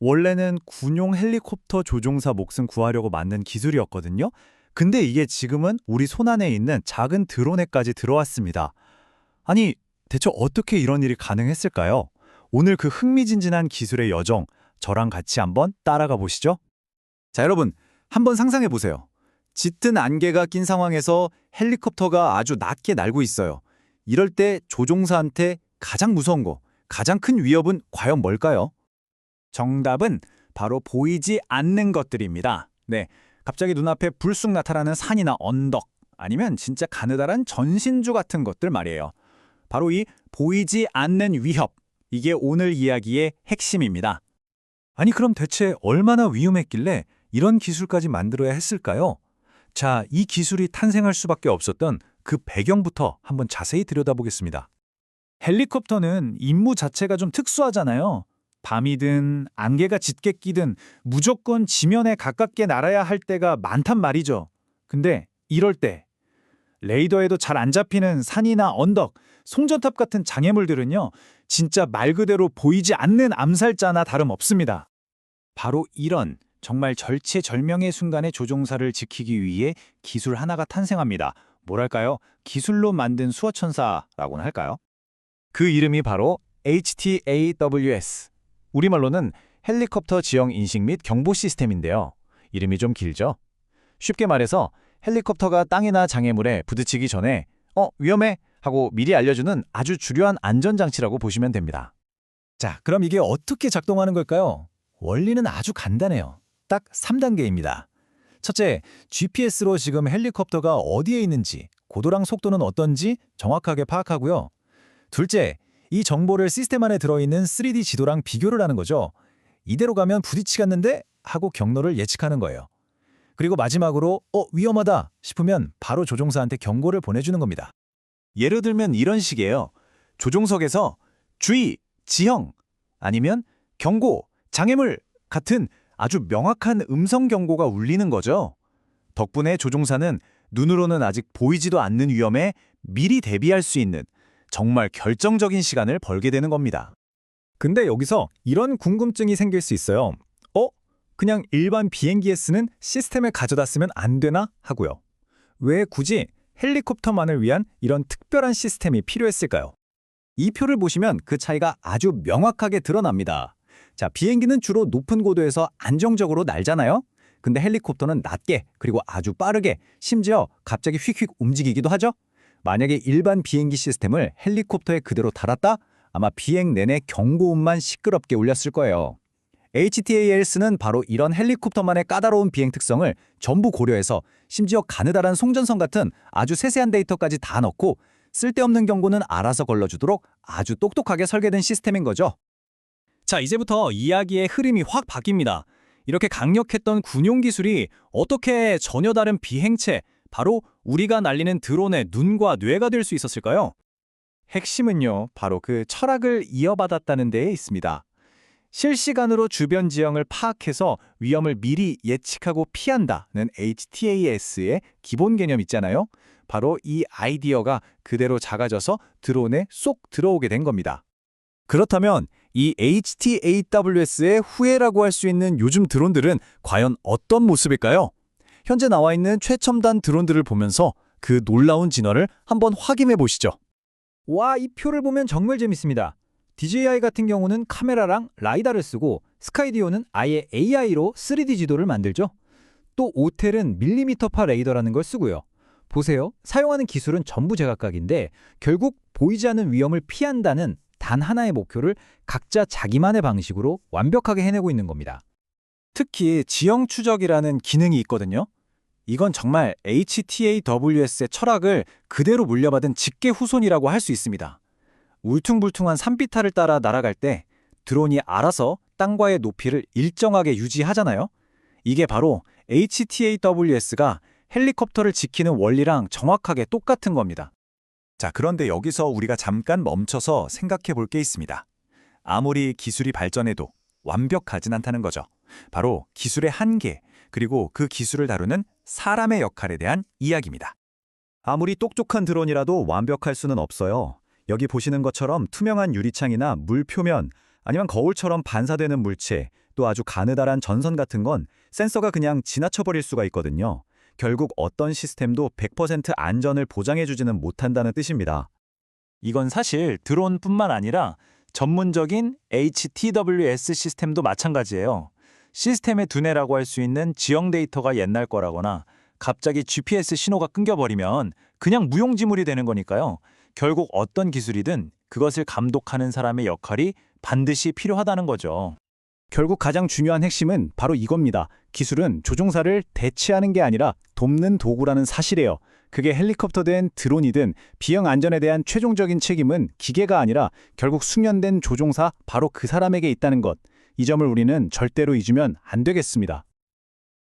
원래는 군용 헬리콥터 조종사 몫은 구하려고 만든 기술이었거든요. 근데 이게 지금은 우리 손안에 있는 작은 드론에까지 들어왔습니다. 아니, 대체 어떻게 이런 일이 가능했을까요? 오늘 그 흥미진진한 기술의 여정, 저랑 같이 한번 따라가 보시죠. 자, 여러분, 한번 상상해 보세요. 짙은 안개가 낀 상황에서 헬리콥터가 아주 낮게 날고 있어요. 이럴 때 조종사한테 가장 무서운 거, 가장 큰 위협은 과연 뭘까요? 정답은 바로 보이지 않는 것들입니다. 네, 갑자기 눈앞에 불쑥 나타나는 산이나 언덕, 아니면 진짜 가느다란 전신주 같은 것들 말이에요. 바로 이 보이지 않는 위협, 이게 오늘 이야기의 핵심입니다. 아니, 그럼 대체 얼마나 위험했길래 이런 기술까지 만들어야 했을까요? 자, 이 기술이 탄생할 수밖에 없었던 그 배경부터 한번 자세히 들여다보겠습니다. 헬리콥터는 임무 자체가 좀 특수하잖아요. 밤이든 안개가 짙게 끼든 무조건 지면에 가깝게 날아야 할 때가 많단 말이죠. 근데 이럴 때 레이더에도 잘 안 잡히는 산이나 언덕, 송전탑 같은 장애물들은요, 진짜 말 그대로 보이지 않는 암살자나 다름없습니다. 바로 이런 정말 절체절명의 순간에 조종사를 지키기 위해 기술 하나가 탄생합니다. 뭐랄까요? 기술로 만든 수호천사라고는 할까요? 그 이름이 바로 HTAWS. 우리말로는 헬리콥터 지형 인식 및 경보 시스템인데요. 이름이 좀 길죠? 쉽게 말해서 헬리콥터가 땅이나 장애물에 부딪히기 전에 위험해! 하고 미리 알려주는 아주 주요한 안전장치라고 보시면 됩니다. 자, 그럼 이게 어떻게 작동하는 걸까요? 원리는 아주 간단해요. 딱 3단계입니다. 첫째, GPS로 지금 헬리콥터가 어디에 있는지, 고도랑 속도는 어떤지 정확하게 파악하고요. 둘째, 이 정보를 시스템 안에 들어있는 3D 지도랑 비교를 하는 거죠. 이대로 가면 부딪히겠는데? 하고 경로를 예측하는 거예요. 그리고 마지막으로 위험하다 싶으면 바로 조종사한테 경고를 보내주는 겁니다. 예를 들면 이런 식이에요. 조종석에서 주의, 지형, 아니면 경고, 장애물 같은 아주 명확한 음성 경고가 울리는 거죠. 덕분에 조종사는 눈으로는 아직 보이지도 않는 위험에 미리 대비할 수 있는 정말 결정적인 시간을 벌게 되는 겁니다. 근데 여기서 이런 궁금증이 생길 수 있어요. 그냥 일반 비행기에 쓰는 시스템을 가져다 쓰면 안 되나? 하고요. 왜 굳이 헬리콥터만을 위한 이런 특별한 시스템이 필요했을까요? 이 표를 보시면 그 차이가 아주 명확하게 드러납니다. 자, 비행기는 주로 높은 고도에서 안정적으로 날잖아요? 근데 헬리콥터는 낮게, 그리고 아주 빠르게, 심지어 갑자기 휙휙 움직이기도 하죠? 만약에 일반 비행기 시스템을 헬리콥터에 그대로 달았다? 아마 비행 내내 경고음만 시끄럽게 울렸을 거예요. HTALS는 바로 이런 헬리콥터만의 까다로운 비행 특성을 전부 고려해서 심지어 가느다란 송전선 같은 아주 세세한 데이터까지 다 넣고 쓸데없는 경고는 알아서 걸러주도록 아주 똑똑하게 설계된 시스템인 거죠. 자, 이제부터 이야기의 흐름이 확 바뀝니다. 이렇게 강력했던 군용 기술이 어떻게 전혀 다른 비행체, 바로 우리가 날리는 드론의 눈과 뇌가 될 수 있었을까요? 핵심은요, 바로 그 철학을 이어받았다는 데에 있습니다. 실시간으로 주변 지형을 파악해서 위험을 미리 예측하고 피한다는 HTAS의 기본 개념 있잖아요. 바로 이 아이디어가 그대로 작아져서 드론에 쏙 들어오게 된 겁니다. 그렇다면 이 HTAWS의 후예라고 할 수 있는 요즘 드론들은 과연 어떤 모습일까요? 현재 나와 있는 최첨단 드론들을 보면서 그 놀라운 진화를 한번 확인해 보시죠. 와, 이 표를 보면 정말 재밌습니다. DJI 같은 경우는 카메라랑 라이다를 쓰고 스카이디오는 아예 AI로 3D 지도를 만들죠. 또 오텔은 밀리미터파 레이더라는 걸 쓰고요. 보세요. 사용하는 기술은 전부 제각각인데 결국 보이지 않는 위험을 피한다는 단 하나의 목표를 각자 자기만의 방식으로 완벽하게 해내고 있는 겁니다. 특히 지형 추적이라는 기능이 있거든요. 이건 정말 HTAWS의 철학을 그대로 물려받은 직계 후손이라고 할 수 있습니다. 울퉁불퉁한 산비탈을 따라 날아갈 때 드론이 알아서 땅과의 높이를 일정하게 유지하잖아요. 이게 바로 HTAWS가 헬리콥터를 지키는 원리랑 정확하게 똑같은 겁니다. 자, 그런데 여기서 우리가 잠깐 멈춰서 생각해 볼 게 있습니다. 아무리 기술이 발전해도 완벽하진 않다는 거죠. 바로 기술의 한계, 그리고 그 기술을 다루는 사람의 역할에 대한 이야기입니다. 아무리 똑똑한 드론이라도 완벽할 수는 없어요. 여기 보시는 것처럼 투명한 유리창이나 물 표면, 아니면 거울처럼 반사되는 물체, 또 아주 가느다란 전선 같은 건 센서가 그냥 지나쳐버릴 수가 있거든요. 결국 어떤 시스템도 100% 안전을 보장해주지는 못한다는 뜻입니다. 이건 사실 드론뿐만 아니라 전문적인 HTWS 시스템도 마찬가지예요. 시스템의 두뇌라고 할 수 있는 지형 데이터가 옛날 거라거나 갑자기 GPS 신호가 끊겨버리면 그냥 무용지물이 되는 거니까요. 결국 어떤 기술이든 그것을 감독하는 사람의 역할이 반드시 필요하다는 거죠. 결국 가장 중요한 핵심은 바로 이겁니다. 기술은 조종사를 대체하는 게 아니라 돕는 도구라는 사실이에요. 그게 헬리콥터든 드론이든 비행 안전에 대한 최종적인 책임은 기계가 아니라 결국 숙련된 조종사 바로 그 사람에게 있다는 것. 이 점을 우리는 절대로 잊으면 안 되겠습니다.